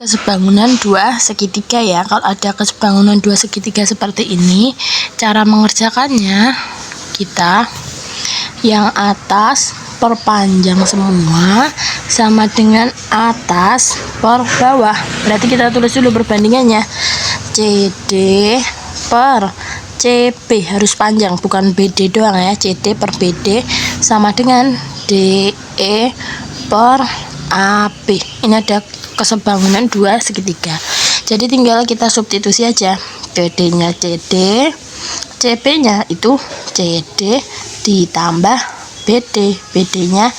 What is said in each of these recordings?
Kesebangunan dua segitiga ya. Kalau ada kesebangunan dua segitiga seperti ini, cara mengerjakannya kita yang atas perpanjang semua sama dengan atas per bawah. Berarti kita tulis dulu perbandingannya. CD per CB harus panjang, bukan BD doang ya. CD per BD sama dengan DE per AB. Ini ada kesebangunan dua segitiga. Jadi tinggal kita substitusi aja. CD-nya CD, CB-nya itu CD ditambah BD. BD-nya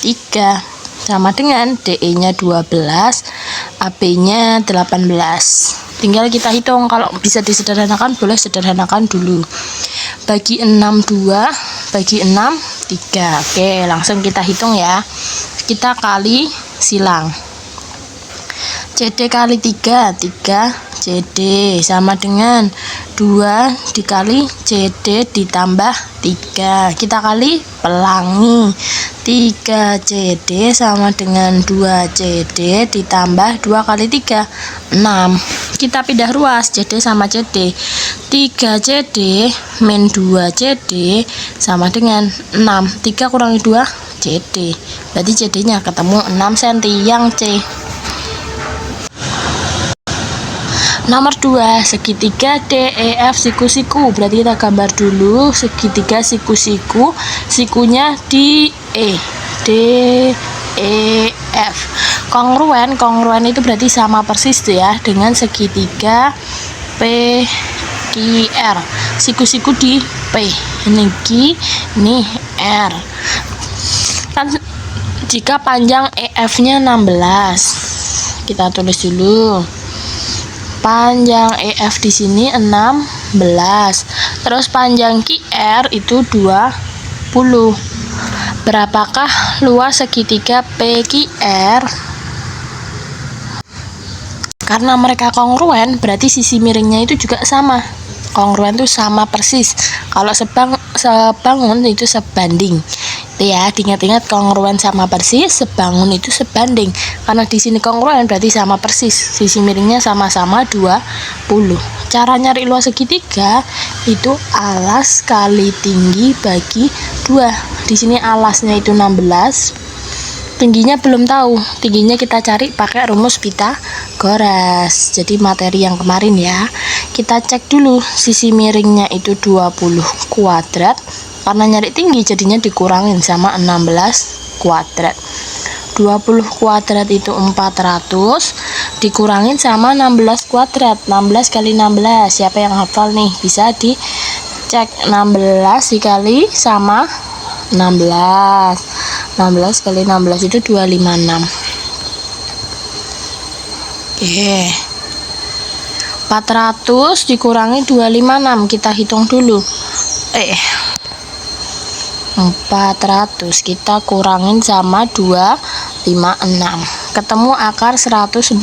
3 sama dengan DE-nya 12, AB-nya 18. Tinggal kita hitung. Kalau bisa disederhanakan boleh sederhanakan dulu. Bagi 6 2, bagi 6 3. Oke, langsung kita hitung ya. Kita kali silang. CD kali 3 CD sama dengan 2 dikali CD ditambah 3. Kita kali pelangi. 3 CD sama dengan 2 CD ditambah 2 kali 3 6. Kita pindah ruas, CD sama CD. 3 CD min 2 CD sama dengan 6. 3 kurangi 2 CD. Berarti CD-nya ketemu 6 cm yang C. Nomor 2, segitiga DEF siku-siku. Berarti kita gambar dulu segitiga siku-siku. Sikunya di E. DEF. Kongruen itu berarti sama persis tuh ya dengan segitiga PQR. Siku-siku di P. Ini Q, ini R. Kan jika panjang EF-nya 16. Kita tulis dulu. Panjang EF di sini 16. Terus panjang QR itu 20. Berapakah luas segitiga PQR? Karena mereka kongruen, berarti sisi miringnya itu juga sama. Kongruen itu sama persis. Kalau sebangun itu sebanding. Ya, diingat-ingat kongruen sama persis, sebangun itu sebanding. Karena di sini kongruen berarti sama persis. Sisi miringnya sama-sama 20. Cara nyari luas segitiga itu alas kali tinggi bagi 2. Di sini alasnya itu 16. Tingginya belum tahu. Tingginya kita cari pakai rumus Pythagoras. Jadi materi yang kemarin ya. Kita cek dulu sisi miringnya itu 20 kuadrat. Karena nyari tinggi jadinya dikurangin sama 16 kuadrat. 20 kuadrat itu 400 dikurangin sama 16 kuadrat. 16 kali 16. Siapa yang hafal nih? Bisa dicek. 16 dikali sama 16. 16 kali 16 itu 256. Oke. 400 dikurangi 256. Kita hitung dulu. 400 kita kurangin sama 256. Ketemu akar 144.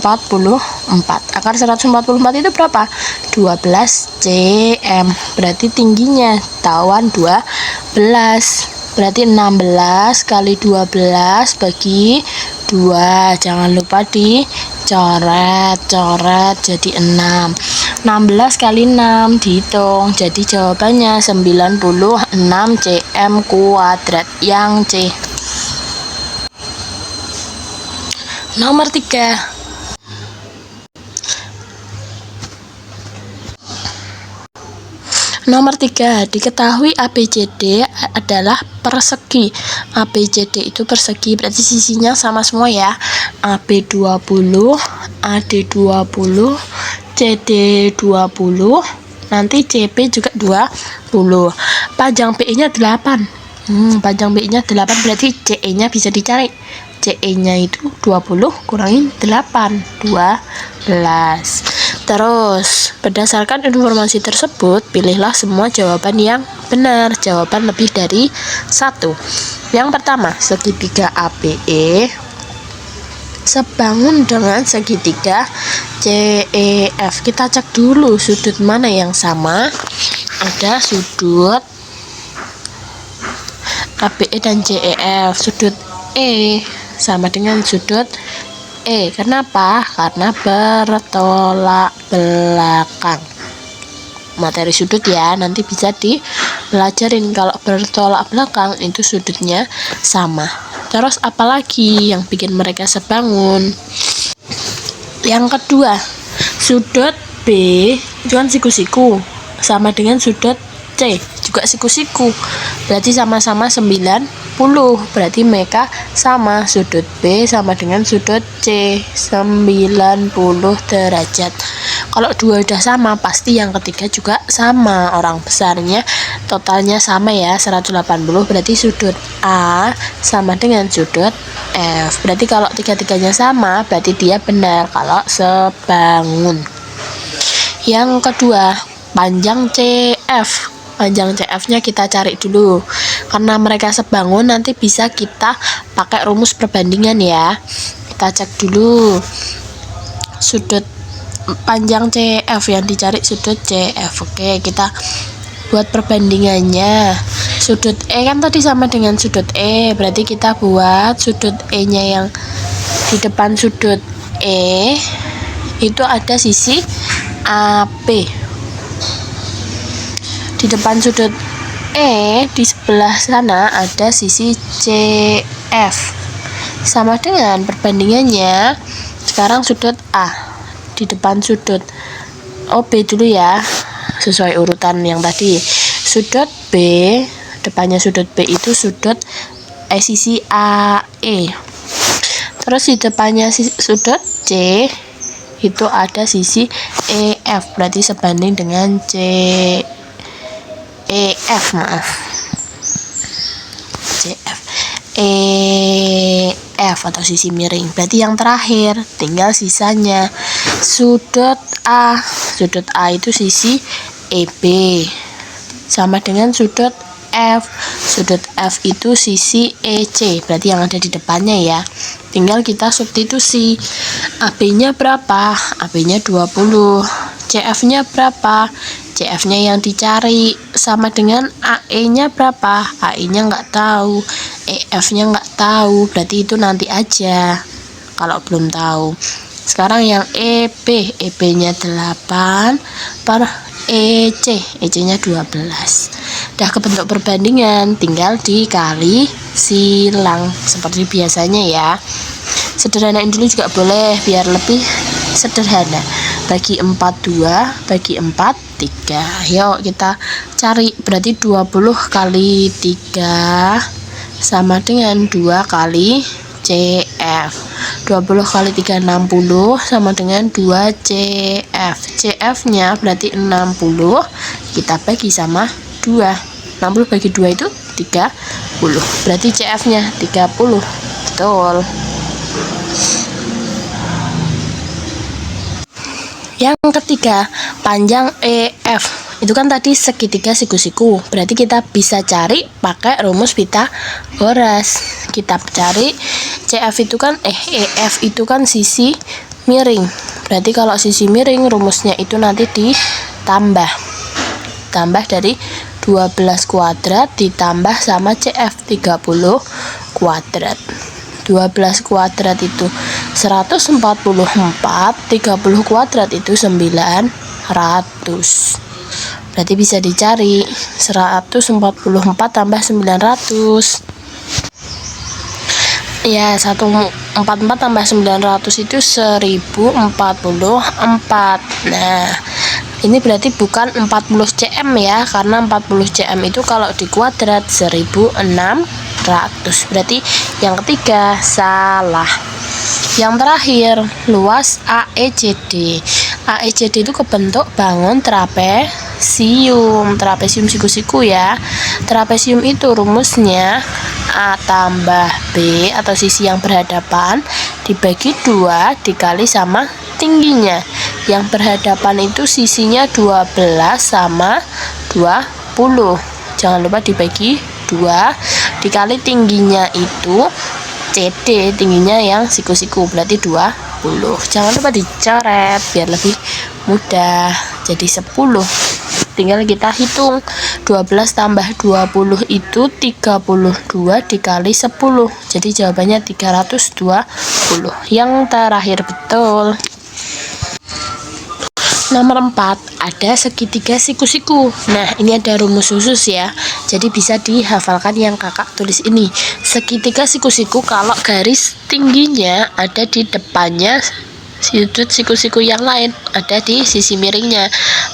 Akar 144 itu berapa? 12 cm. Berarti tingginya tawan 12. Berarti 16 kali 12 bagi 2. Jangan lupa dicoret jadi 6. 16 kali 6 dihitung. Jadi jawabannya 96 cm kuadrat yang C. Nomor 3. Nomor 3, diketahui ABCD adalah persegi. ABCD itu persegi, berarti sisinya sama semua ya. AB 20, AD 20, CD 20, nanti CB juga 20. Panjang PE-nya 8. Panjang PE-nya 8 berarti CE-nya bisa dicari. CE-nya itu 20 kurangin 8, 12. Terus, berdasarkan informasi tersebut, pilihlah semua jawaban yang benar. Jawaban lebih dari 1. Yang pertama, segitiga ABE sebangun dengan segitiga CEF. Kita cek dulu sudut mana yang sama. Ada sudut ABE dan CEF. Sudut E sama dengan sudut E. Kenapa? Karena bertolak belakang. Materi sudut ya, nanti bisa dipelajarin kalau bertolak belakang itu sudutnya sama. Terus apalagi yang bikin mereka sebangun? Yang kedua, sudut B itu kan siku-siku, sama dengan sudut C juga siku-siku, berarti sama-sama 90, berarti mereka sama. Sudut B sama dengan sudut C 90 derajat. Kalau dua udah sama, pasti yang ketiga juga sama. Orang besarnya totalnya sama ya, 180, berarti sudut A sama dengan sudut F. Berarti kalau tiga-tiganya sama, berarti dia benar kalau sebangun. Yang kedua, panjang CF. Panjang CF-nya kita cari dulu. Karena mereka sebangun, nanti bisa kita pakai rumus perbandingan ya. Kita cek dulu. Sudut panjang CF yang dicari sudut CF. Oke, kita buat perbandingannya. Sudut E kan tadi sama dengan sudut E, berarti kita buat sudut E-nya yang di depan sudut E itu ada sisi AP. Di depan sudut E di sebelah sana ada sisi CF. Sama dengan perbandingannya. Sekarang sudut A di depan sudut B dulu ya, sesuai urutan yang tadi. Sudut B, depannya sudut B itu sudut sisi AE. Terus di depannya sudut C itu ada sisi EF, berarti sebanding dengan EF atau sisi miring. Berarti yang terakhir tinggal sisanya sudut A. Sudut A itu sisi EB sama dengan sudut F. Sudut F itu sisi EC, berarti yang ada di depannya ya. Tinggal kita substitusi. AB-nya berapa? AB-nya 20. CF-nya berapa? CF-nya yang dicari sama dengan AE-nya berapa? AE-nya nggak tahu, EF-nya nggak tahu, berarti itu nanti aja kalau belum tahu. Sekarang yang EB, EB-nya 8 per EC, EC-nya 12. Udah kebentuk perbandingan, tinggal dikali silang seperti biasanya ya. Sederhanain dulu juga boleh biar lebih sederhana. Bagi 4 2, bagi 4 3. Yuk kita cari, berarti 20 kali 3 sama dengan 2 kali CF. 20 kali 3 60 sama dengan 2 CF. CF-nya berarti 60, kita bagi sama 2. 60 bagi 2 itu 30. Berarti CF-nya 30. Betul. Yang ketiga, panjang EF. Itu kan tadi segitiga siku-siku. Berarti kita bisa cari pakai rumus Pythagoras. Kita cari CF itu kan EF itu kan sisi miring. Berarti kalau sisi miring rumusnya itu nanti ditambah. Tambah dari 12 kuadrat ditambah sama CF 30 kuadrat. 12 kuadrat itu 144, 30 kuadrat itu 900. Berarti bisa dicari 144 tambah 900. Ya, 144 tambah 900 itu 1044. Nah, ini berarti bukan 40 cm ya, karena 40 cm itu kalau di kuadrat 1600. Berarti yang ketiga salah. Yang terakhir, luas AECD. AECD itu kebentuk bangun trapesium. Trapesium siku-siku ya. Trapesium itu rumusnya A tambah B atau sisi yang berhadapan dibagi 2 dikali sama tingginya. Yang berhadapan itu sisinya 12 sama 20. Jangan lupa dibagi 2 dikali tingginya itu CD, tingginya yang siku-siku, berarti 20. Jangan lupa dicoret biar lebih mudah. Jadi 10. tinggal kita hitung. 12 tambah 20 itu 32 dikali 10. Jadi jawabannya 320. Yang terakhir betul. Nomor 4, ada segitiga siku-siku. Nah, ini ada rumus khusus ya. Jadi bisa dihafalkan yang kakak tulis ini. Segitiga siku-siku kalau garis tingginya ada di depannya sudut siku-siku yang lain ada di sisi miringnya.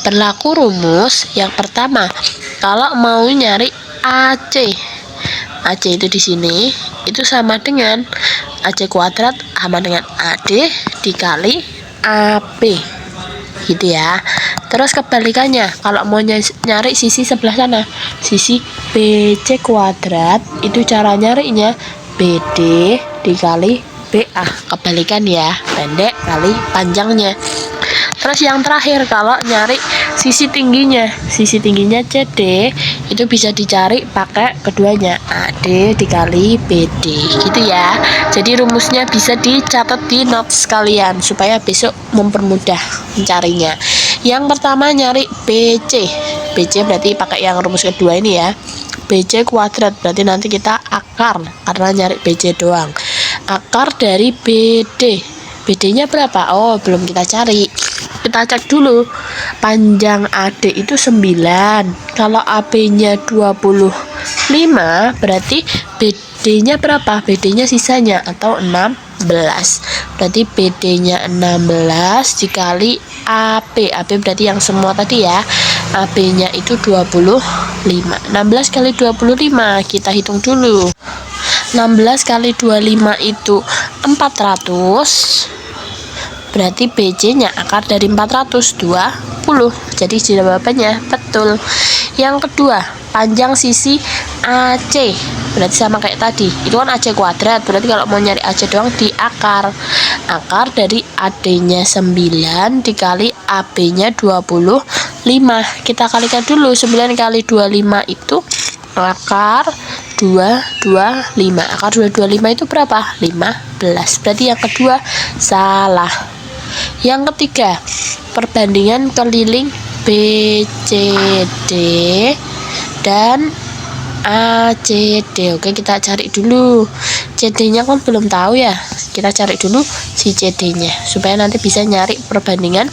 Berlaku rumus yang pertama. Kalau mau nyari AC itu di sini itu sama dengan AC kuadrat sama dengan AD dikali AB. Gitu ya. Terus kebalikannya, kalau mau nyari sisi sebelah sana, sisi BC kuadrat, itu cara nyarinya BD dikali BA. Kebalikan ya, pendek kali panjangnya. Terus yang terakhir, kalau nyari sisi tingginya CD itu bisa dicari pakai keduanya, AD dikali BD gitu ya. Jadi rumusnya bisa dicatat di notes kalian supaya besok mempermudah mencarinya. Yang pertama nyari BC berarti pakai yang rumus kedua ini ya. BC kuadrat berarti nanti kita akar karena nyari BC doang. Akar dari BD nya berapa? Oh, belum kita cari. Kita cek dulu. Panjang AD itu 9. Kalau AB-nya 25, berarti BD-nya berapa? BD-nya sisanya atau 16. Berarti BD-nya 16 dikali AB. AB berarti yang semua tadi ya. AB-nya itu 25. 16 kali 25 kita hitung dulu. 16 kali 25 itu 400. Berarti BC-nya akar dari 420. Jadi jawabannya betul. Yang kedua, panjang sisi AC. Berarti sama kayak tadi. Itu kan AC kuadrat. Berarti kalau mau nyari AC doang di akar. Akar dari AD-nya 9 dikali AB-nya 25. Kita kalikan dulu. 9 kali 25 itu akar 225. Akar 225 itu berapa? 15. Berarti yang kedua salah. Yang ketiga, perbandingan keliling BCD dan ACD. Oke, kita cari dulu. CD-nya kan belum tahu ya. Kita cari dulu si CD-nya supaya nanti bisa nyari perbandingan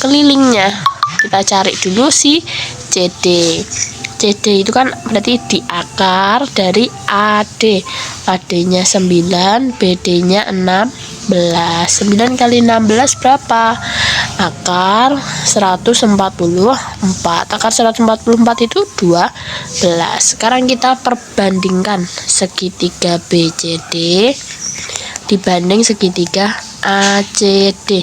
kelilingnya. Kita cari dulu si CD. CD itu kan berarti di akar dari AD. AD-nya 9, BD-nya 16. 9 kali 16 berapa? Akar 144. Akar 144 itu 12. Sekarang kita perbandingkan segitiga BCD dibanding segitiga ACD.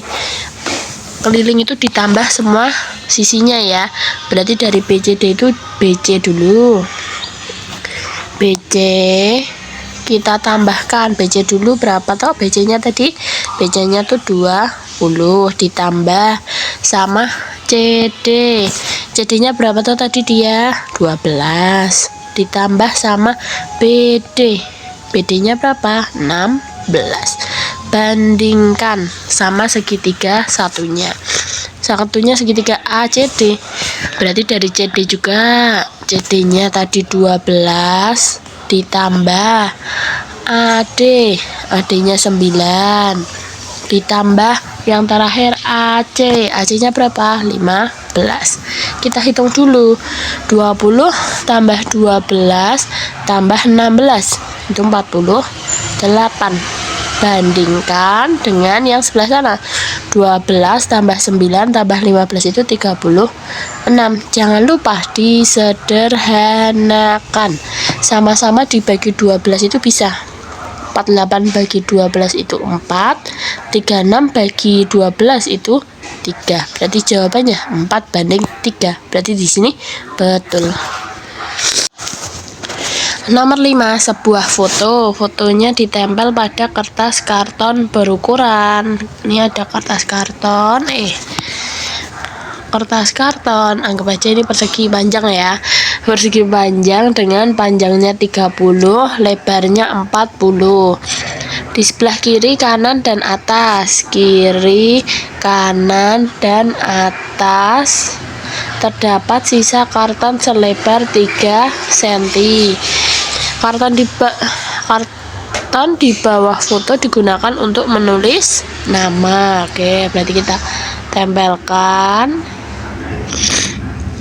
Keliling itu ditambah semua sisinya ya. Berarti dari BCD itu BC dulu. BC kita tambahkan BC dulu berapa toh? BC-nya tadi, BC-nya tuh 20 ditambah sama CD. CD-nya berapa toh tadi dia? 12 ditambah sama BD. BD-nya berapa? 16. Bandingkan sama segitiga satunya. Satunya segitiga ACD. Berarti dari CD juga. CD-nya tadi 12 ditambah AD-nya 9 ditambah yang terakhir AC-nya berapa? 15. Kita hitung dulu. 20 tambah 12 tambah 16 itu 48. Bandingkan dengan yang sebelah sana. 12 tambah 9 tambah 15 itu 36. Jangan lupa disederhanakan. Sama-sama dibagi 12 itu bisa. 48 bagi 12 itu 4. 36 bagi 12 itu 3. Berarti jawabannya 4 banding 3. Berarti di sini betul. Nomor 5, sebuah foto. Fotonya ditempel pada kertas karton berukuran. Ini ada kertas karton. Kertas karton, anggap aja ini persegi panjang ya. Persegi panjang dengan panjangnya 30, lebarnya 40. Di sebelah kiri, kanan, dan atas. Kiri, kanan, dan atas. terdapat sisa karton selebar 3 cm. Karton di bawah foto digunakan untuk menulis nama. Oke, berarti kita tempelkan.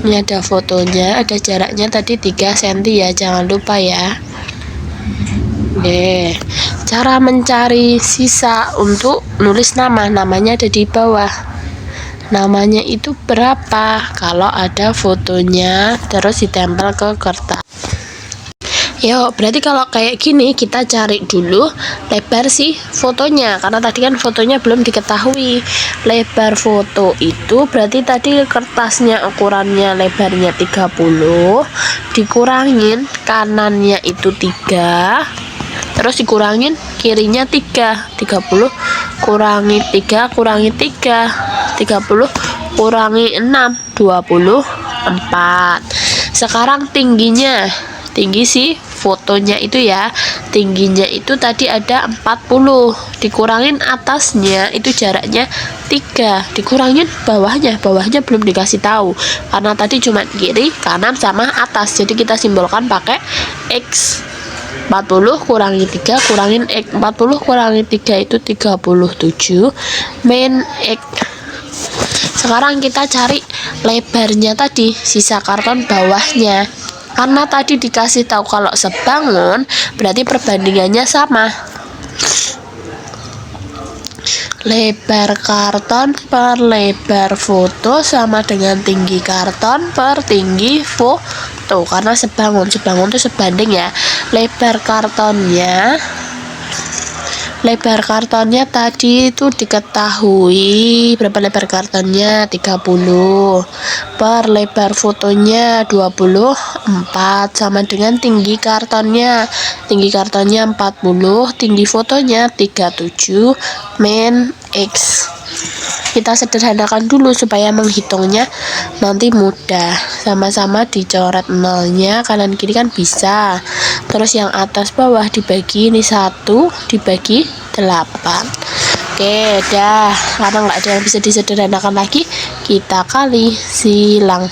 Ini ada fotonya, ada jaraknya tadi 3 cm ya, jangan lupa ya. Oke, cara mencari sisa untuk nulis namanya ada di bawah. Namanya itu berapa kalau ada fotonya terus ditempel ke kertas. Yuk, berarti kalau kayak gini kita cari dulu lebar si fotonya, karena tadi kan fotonya belum diketahui. Lebar foto itu berarti tadi kertasnya ukurannya lebarnya 30, dikurangin kanannya itu 3, terus dikurangin kirinya 3. 30 kurangi 3 kurangi 3, 30 kurangi 6, 24. Sekarang tinggi si fotonya itu ya, tingginya itu tadi ada 40, dikurangin atasnya itu jaraknya 3, dikurangin bawahnya belum dikasih tahu karena tadi cuma kiri, kanan sama atas, jadi kita simbolkan pakai X. 40 kurangi 3 kurangin X, 40 kurangi 3 itu 37 min X. Sekarang kita cari lebarnya tadi, sisa karton bawahnya. Karena tadi dikasih tahu kalau sebangun, berarti perbandingannya sama. Lebar karton per lebar foto sama dengan tinggi karton per tinggi foto. Karena sebangun itu sebanding ya. Lebar kartonnya tadi itu diketahui berapa lebar kartonnya, 30, per lebar fotonya 24 sama dengan tinggi kartonnya 40, tinggi fotonya 37 min X. Kita sederhanakan dulu supaya menghitungnya nanti mudah. Sama-sama dicoret nolnya kanan kiri kan bisa. Terus yang atas bawah dibagi, ini 1 dibagi 8. Oke, dah. Karena nggak ada yang bisa disederhanakan lagi, kita kali silang.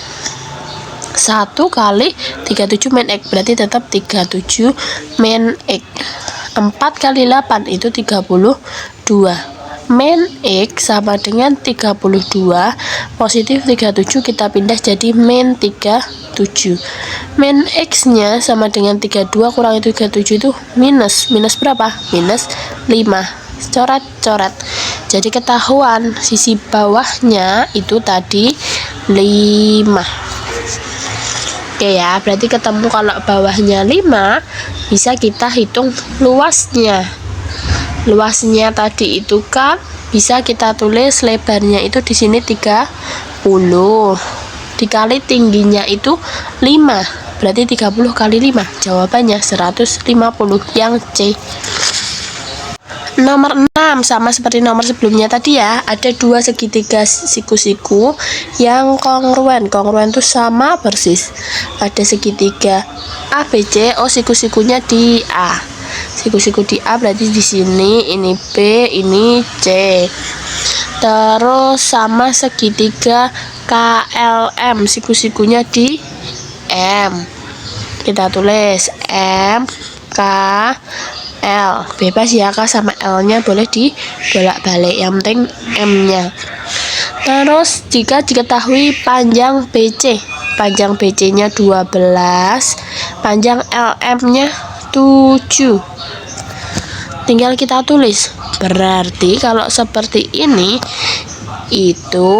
1 kali 37 min X berarti tetap 37 min X. 4 kali 8 itu 32 min X sama dengan 32, positif 37 kita pindah jadi min 37. Min X nya sama dengan 32 kurangi 37 itu minus berapa? Minus 5. Coret. Jadi ketahuan sisi bawahnya itu tadi 5. Oke ya, berarti ketemu kalau bawahnya 5, bisa kita hitung luasnya. Luasnya tadi itu kan bisa kita tulis lebarnya itu di sini 30, dikali tingginya itu 5, berarti 30 kali 5, jawabannya 150 yang C. Nomor 6 sama seperti nomor sebelumnya tadi ya, ada 2 segitiga siku-siku yang kongruen itu sama persis. Ada segitiga ABC, siku-sikunya di A. Siku-siku di A berarti di sini ini B, ini C. Terus sama segitiga KLM, siku-sikunya di M. Kita tulis M, K, L. Bebas ya, K sama L-nya boleh dibolak-balik, yang penting M-nya. Terus jika diketahui panjang BC, panjang BC-nya 12, panjang LM-nya 7, tinggal kita tulis. Berarti kalau seperti ini itu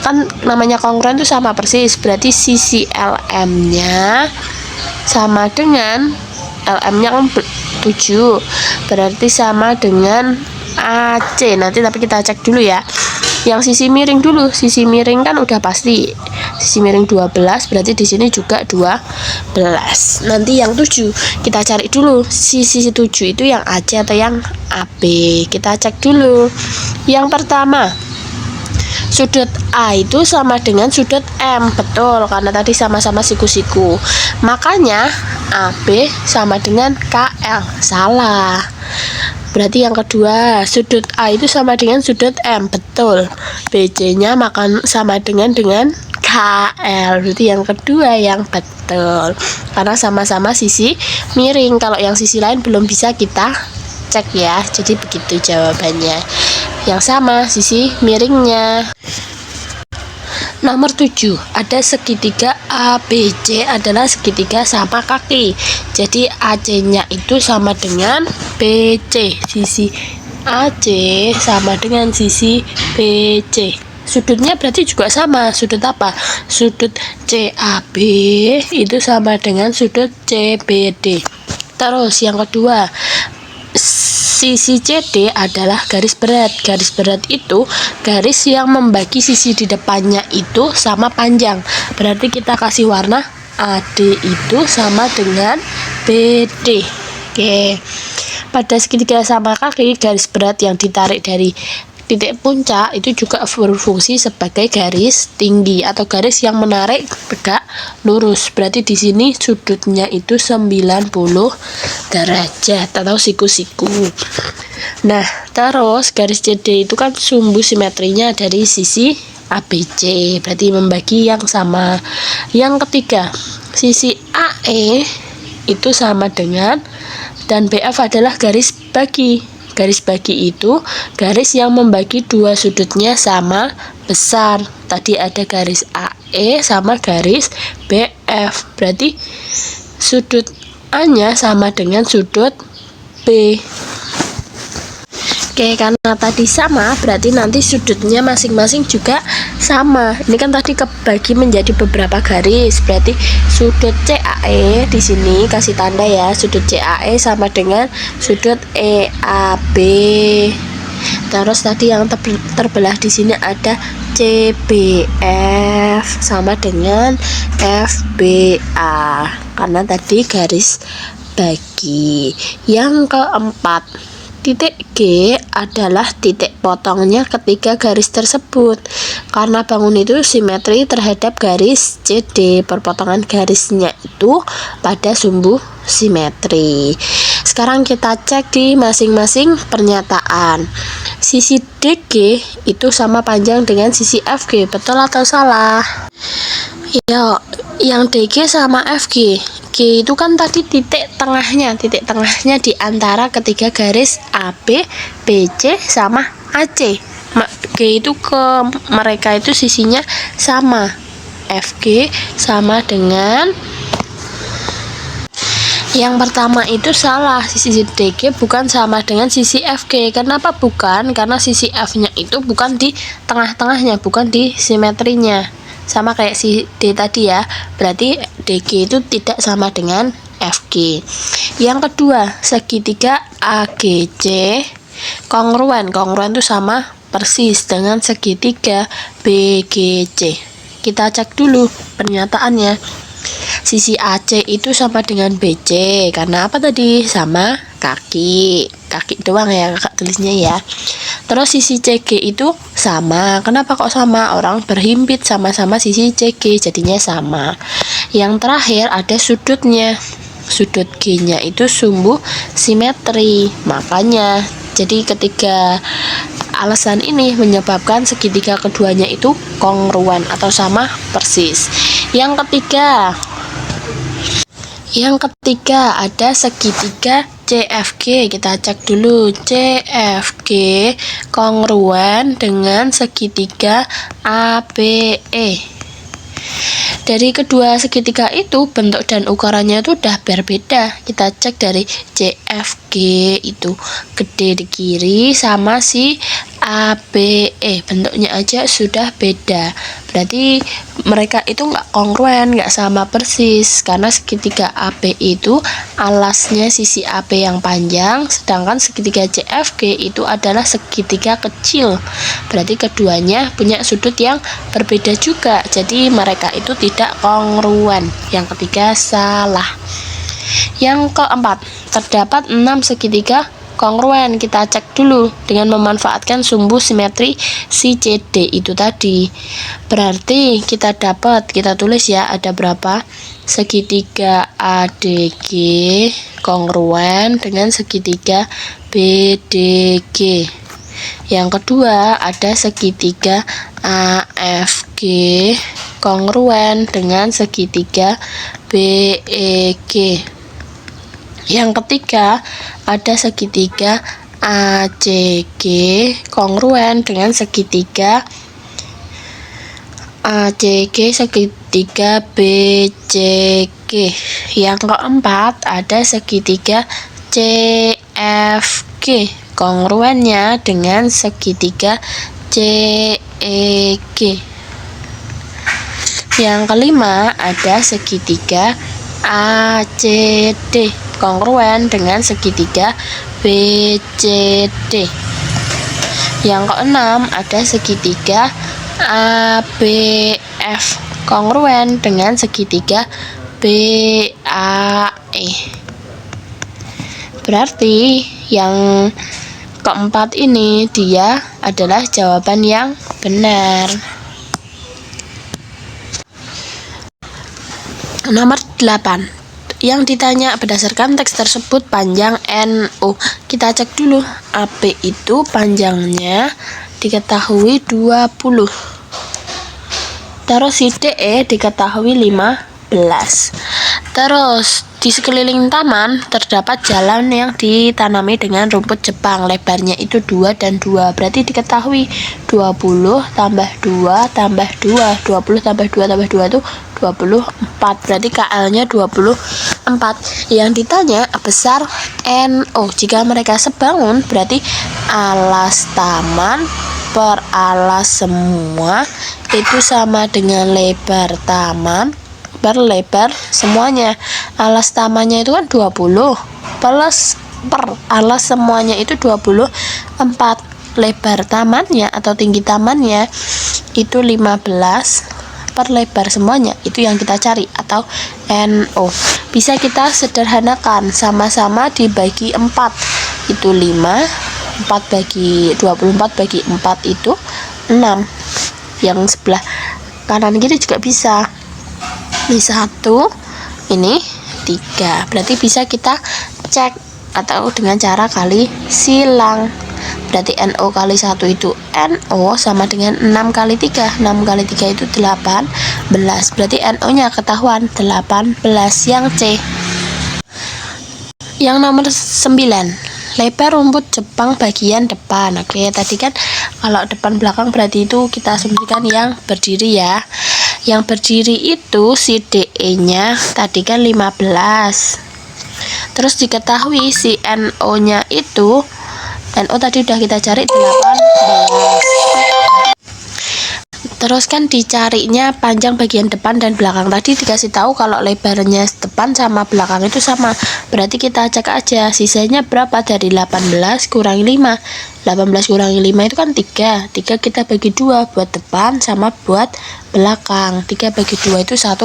kan namanya kongruen itu sama persis, berarti sisi LM-nya sama dengan LM-nya kan 7, berarti sama dengan AC. Nanti tapi kita cek dulu ya. Yang sisi miring dulu, sisi miring kan udah pasti. Sisi miring 12, berarti di sini juga 12. Nanti yang 7 kita cari dulu, sisi 7 itu yang AC atau yang AB. Kita cek dulu. Yang pertama, sudut A itu sama dengan sudut M. Betul, karena tadi sama-sama siku-siku. Makanya AB sama dengan KL. Salah. Berarti yang kedua, sudut A itu sama dengan sudut M. Betul. BC-nya sama dengan KL. Berarti yang kedua yang betul. Karena sama-sama sisi miring. Kalau yang sisi lain belum bisa kita cek ya. Jadi begitu jawabannya. Yang sama sisi miringnya. Nomor 7, ada segitiga ABC adalah segitiga sama kaki. Jadi AC-nya itu sama dengan BC. Sisi AC sama dengan sisi BC. Sudutnya berarti juga sama. Sudut apa? Sudut CAB itu sama dengan sudut CBD. Terus yang kedua, sisi CD adalah garis berat. Garis berat itu garis yang membagi sisi di depannya itu sama panjang. Berarti kita kasih warna AD itu sama dengan BD. Oke. Pada segitiga sama kaki, garis berat yang ditarik dari titik puncak itu juga berfungsi sebagai garis tinggi atau garis yang menarik tegak lurus. Berarti di sini sudutnya itu 90 derajat atau siku-siku. Nah, terus garis CD itu kan sumbu simetrinya dari sisi ABC, berarti membagi yang sama. Yang ketiga, sisi AE itu sama dengan, dan BF adalah garis bagi. Garis bagi itu garis yang membagi dua sudutnya sama besar. Tadi ada garis AE sama garis BF. Berarti sudut A-nya sama dengan sudut B. Oke, karena tadi sama, berarti nanti sudutnya masing-masing juga sama. Ini kan tadi kebagi menjadi beberapa garis. Berarti sudut CAE di sini kasih tanda ya. Sudut CAE sama dengan sudut EAB. Terus tadi yang terbelah di sini ada CBF sama dengan FBA. Karena tadi garis bagi. Yang keempat, titik G adalah titik potongnya ketiga garis tersebut. Karena bangun itu simetri terhadap garis CD, perpotongan garisnya itu pada sumbu simetri. Sekarang kita cek di masing-masing pernyataan. Sisi DG itu sama panjang dengan sisi FG, betul atau salah? Ya, yang DG sama FG. G itu kan tadi titik tengahnya di antara ketiga garis AB, BC sama AC. G itu ke mereka itu sisinya sama. FG sama dengan, yang pertama itu salah, sisi DG bukan sama dengan sisi FG. Kenapa bukan? Karena sisi F-nya itu bukan di tengah-tengahnya, bukan di simetrinya. Sama kayak si D tadi ya, berarti DG itu tidak sama dengan FG. Yang kedua, segitiga AGC kongruen itu sama persis dengan segitiga BGC. Kita cek dulu pernyataannya. Sisi AC itu sama dengan BC, karena apa tadi? Sama kaki doang ya kakak tulisnya ya. Terus sisi CG itu sama. Kenapa kok sama? Orang berhimpit sama-sama sisi CG, jadinya sama. Yang terakhir ada sudutnya. Sudut G-nya itu sumbu simetri. Makanya jadi ketiga alasan ini menyebabkan segitiga keduanya itu kongruen atau sama persis. Yang ketiga ada segitiga CFG. Kita cek dulu. CFG kongruen dengan segitiga ABE. Dari kedua segitiga itu bentuk dan ukurannya itu udah berbeda. Kita cek dari CFG itu gede di kiri sama si ABE, bentuknya aja sudah beda. Berarti mereka itu nggak kongruen, nggak sama persis, karena segitiga AB itu alasnya sisi AB yang panjang, sedangkan segitiga CFG itu adalah segitiga kecil. Berarti keduanya punya sudut yang berbeda juga, jadi mereka itu tidak kongruen. Yang ketiga salah. Yang keempat, terdapat 6 segitiga kongruen. Kita cek dulu dengan memanfaatkan sumbu simetri si CD itu tadi. Berarti kita tulis ya, ada berapa? Segitiga ADG kongruen dengan segitiga BDG. Yang kedua ada segitiga AFG kongruen dengan segitiga BEG. Yang ketiga ada segitiga ACG kongruen dengan segitiga ACG segitiga BCG. Yang keempat ada segitiga CFG kongruennya dengan segitiga CEG. Yang kelima ada segitiga ACD kongruen dengan segitiga BCD. Yang keenam ada segitiga ABF kongruen dengan segitiga BAE. Berarti yang keempat ini dia adalah jawaban yang benar. Nomor 8. Yang ditanya berdasarkan teks tersebut panjang NO. Kita cek dulu. AP itu panjangnya diketahui 20. Terus si DE diketahui 15. Terus di sekeliling taman terdapat jalan yang ditanami dengan rumput Jepang. Lebarnya itu 2 dan 2. Berarti diketahui 20 tambah 2 tambah 2. 20 tambah 2 tambah 2 itu 24. Berarti KL-nya 24. Yang ditanya besar NO. Jika mereka sebangun berarti alas taman per alas semua itu sama dengan lebar taman per lebar semuanya. Alas tamannya itu kan 20 plus per alas semuanya itu 24. Lebar tamannya atau tinggi tamannya itu 15 per lebar semuanya. Itu yang kita cari atau NO. Bisa kita sederhanakan, sama-sama dibagi 4 itu 5. 4 bagi 24 bagi 4 itu 6. Yang sebelah kanan kiri juga bisa. Ini 1, ini 3. Berarti bisa kita cek atau dengan cara kali silang. Berarti NO kali 1 itu NO sama dengan 6 kali 3. 6 kali 3 itu 18. Berarti NO-nya ketahuan 18. Yang C. Yang nomor 9. Lebar rumput Jepang bagian depan. Oke, tadi kan kalau depan belakang berarti itu kita asumsikan yang berdiri ya. Yang berdiri itu si DE-nya tadi kan 15. Terus diketahui si NO-nya itu, NO tadi udah kita cari 18. Terus kan dicarinya panjang bagian depan dan belakang. Tadi dikasih tahu kalau lebarnya depan sama belakang itu sama. Berarti kita cek aja sisanya berapa dari 18 kurangi 5. 18 kurangi 5 itu kan 3. 3 kita bagi 2 buat depan sama buat belakang. 3 bagi 2 itu 1,5.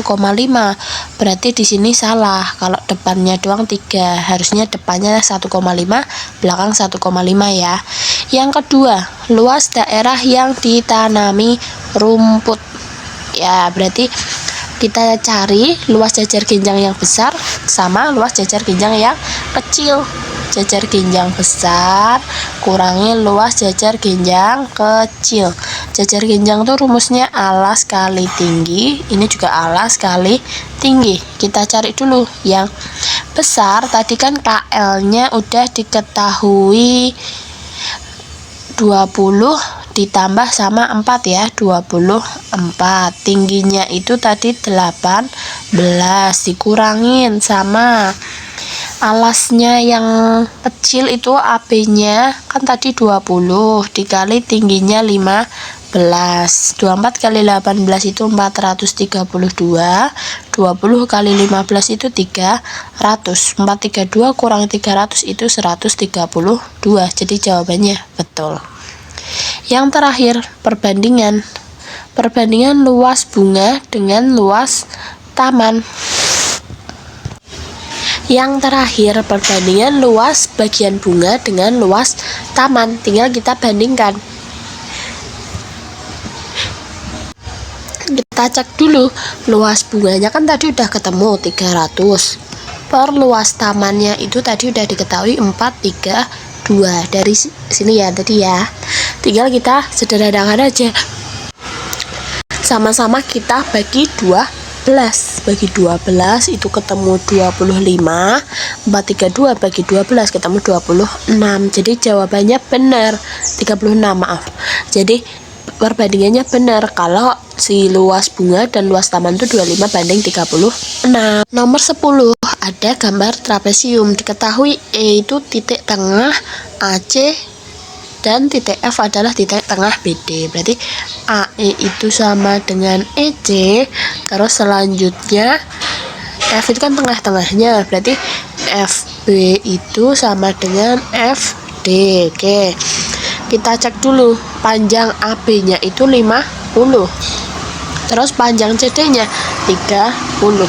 Berarti di sini salah. Kalau depannya doang 3, harusnya depannya 1,5, belakang 1,5 ya. Yang kedua, luas daerah yang ditanami rumput. Ya, berarti kita cari luas jajar ginjang yang besar sama luas jajar ginjang yang kecil. Jajar ginjang besar kurangi luas jajar ginjang kecil. Jajar ginjang tuh rumusnya alas kali tinggi, ini juga alas kali tinggi. Kita cari dulu yang besar. Tadi kan KL-nya udah diketahui 20 ditambah sama 4 ya, 24. Tingginya itu tadi 18 dikurangin sama alasnya yang kecil itu AB-nya kan tadi 20 dikali tingginya 15. 24 kali 18 itu 432. 20 kali 15 itu 300. 432 kurang 300 itu 132. Jadi jawabannya betul. Yang terakhir, perbandingan luas bunga dengan luas taman. Yang terakhir, perbandingan luas bagian bunga dengan luas taman. Tinggal kita bandingkan. Kita cek dulu luas bunganya kan tadi udah ketemu 300. Per luas tamannya itu tadi udah diketahui 4, 3, 2 dari sini ya tadi ya. Tinggal kita sederhanakan aja. Sama-sama kita bagi 12. Bagi 12 itu ketemu 25. 432 bagi 12 ketemu 26. Jadi jawabannya benar. 36, maaf. Jadi perbandingannya benar kalau si luas bunga dan luas taman itu 25 banding 36. Nomor 10 ada gambar trapesium. Diketahui E itu titik tengah AC dan titik F adalah titik tengah BD. Berarti AE itu sama dengan EC. Terus selanjutnya F itu kan tengah-tengahnya, berarti FB itu sama dengan FD. Oke, kita cek dulu. Panjang AB-nya itu 50. Terus panjang CD-nya 30.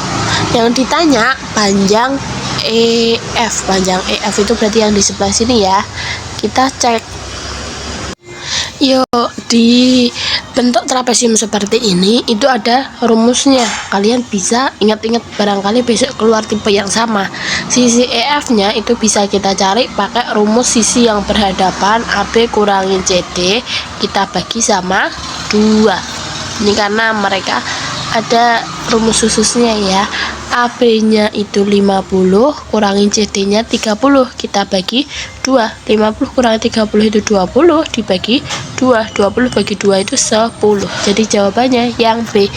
Yang ditanya panjang EF. Panjang EF itu berarti yang di sebelah sini ya. Kita cek. Yuk, di bentuk trapesium seperti ini itu ada rumusnya. Kalian bisa ingat-ingat, barangkali besok keluar tipe yang sama. Sisi EF-nya itu bisa kita cari pakai rumus sisi yang berhadapan AB kurangi CD, kita bagi sama 2. Ini karena mereka ada rumus khususnya ya. AB-nya itu 50, kurangi CD-nya 30, kita bagi 2. 50 kurangi 30 itu 20, dibagi 2. 20 bagi 2 itu 10. Jadi jawabannya yang B.